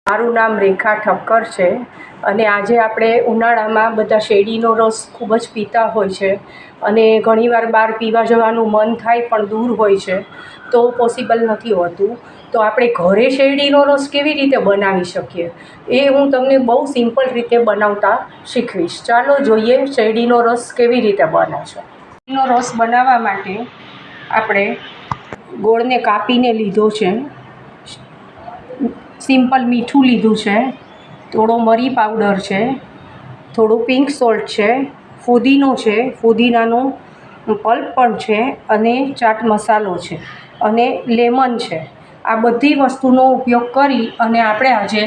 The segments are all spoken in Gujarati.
મારું નામ રેખા ઠક્કર છે અને આજે આપણે ઉનાળામાં બધા શેરડીનો રસ ખૂબ જ પીતા હોય છે અને ઘણીવાર બહાર પીવા જવાનું મન થાય પણ દૂર હોય છે તો પોસિબલ નથી હોતું. તો આપણે ઘરે શેરડીનો રસ કેવી રીતે બનાવી શકીએ એ હું તમને બહુ સિમ્પલ રીતે બનાવતા શીખવીશ. ચાલો જોઈએ શેરડીનો રસ કેવી રીતે બને છે. શેરડીનો રસ બનાવવા માટે આપણે ગોળને કાપીને લીધો છે, સિમ્પલ મીઠું લીધું છે, થોડો મરી પાવડર છે, થોડું પિંક સોલ્ટ છે, ફુદીનો છે, ફુદીનાનું પલ્પ પણ છે અને ચાટ મસાલો છે અને લેમન છે. આ બધી વસ્તુનો ઉપયોગ કરી અને આપણે આજે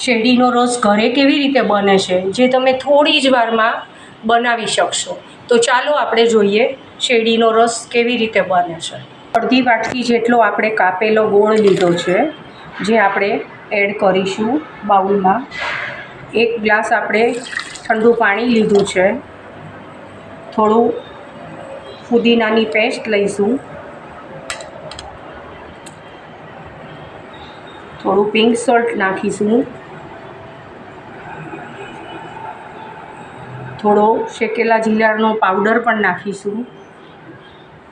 શેરડીનો રસ ઘરે કેવી રીતે બને છે જે તમે થોડી જ વારમાં બનાવી શકશો. તો ચાલો આપણે જોઈએ શેરડીનો રસ કેવી રીતે બને છે. અડધી વાટકી જેટલો આપણે કાપેલો ગોળ લીધો છે જે આપણે એડ કરીશું બાઉલમાં. 1 ગ્લાસ આપણે ઠંડુ પાણી લીધું છે, થોડું ફુદીનાની પેસ્ટ લઈશું, થોડું પિંક સોલ્ટ નાખીશું, થોડો શેકેલા જીરાનો પાવડર પણ નાખીશું,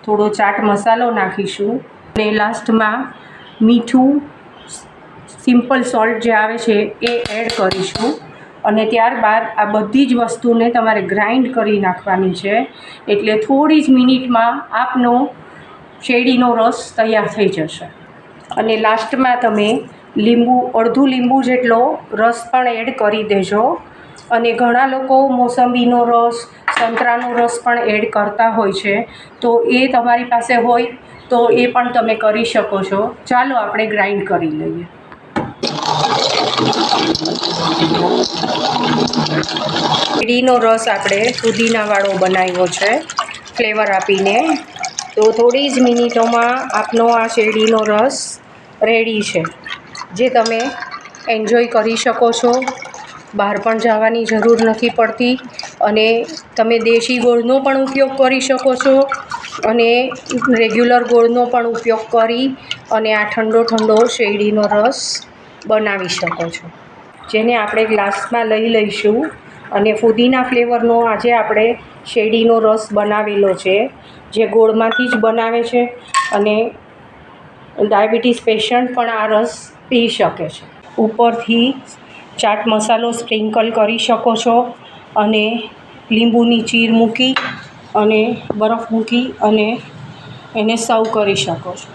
થોડો ચાટ મસાલો નાખીશું અને લાસ્ટમાં મીઠું સિમ્પલ સોલ્ટ જે આવે છે એ એડ કરીશું અને ત્યારબાદ આ બધી જ વસ્તુને તમારે ગ્રાઇન્ડ કરી નાખવાની છે. એટલે થોડી જ મિનિટમાં આપનો શેરડીનો રસ તૈયાર થઈ જશે. અને લાસ્ટમાં તમે અડધું લીંબુ જેટલો રસ પણ એડ કરી દેજો. અને ઘણા લોકો મોસંબીનો રસ, સંતરાનો રસ પણ એડ કરતા હોય છે, તો એ તમારી પાસે હોય તો એ પણ તમે કરી શકો છો. ચાલો આપણે ગ્રાઇન્ડ કરી લઈએ. શેરડીનો રસ આપણે ફુદીનાવાળો બનાવ્યો છે ફ્લેવર આપીને. તો થોડી જ મિનિટોમાં આપનો આ શેરડીનો રસ રેડી છે જે તમે એન્જોય કરી શકો છો. બહાર પણ જવાની જરૂર નથી પડતી અને તમે દેશી ગોળનો પણ ઉપયોગ કરી શકો છો અને રેગ્યુલર ગોળનો પણ ઉપયોગ કરી અને આ ઠંડો શેરડીનો રસ બનાવી શકો છો, જેને આપણે ગ્લાસમાં લઈ લઈશું. અને ફુદીના ફ્લેવરનો આજે આપણે શેરડીનો રસ બનાવેલો છે જે ગોળમાંથી જ બનાવે છે અને ડાયાબિટીસ પેશન્ટ પણ આ રસ પી શકે છે. ઉપરથી ચાટ મસાલો સ્પ્રિંકલ કરી શકો છો અને લીંબુની ચીર મૂકી અને બરફ મૂકી અને એને સર્વ કરી શકો છો.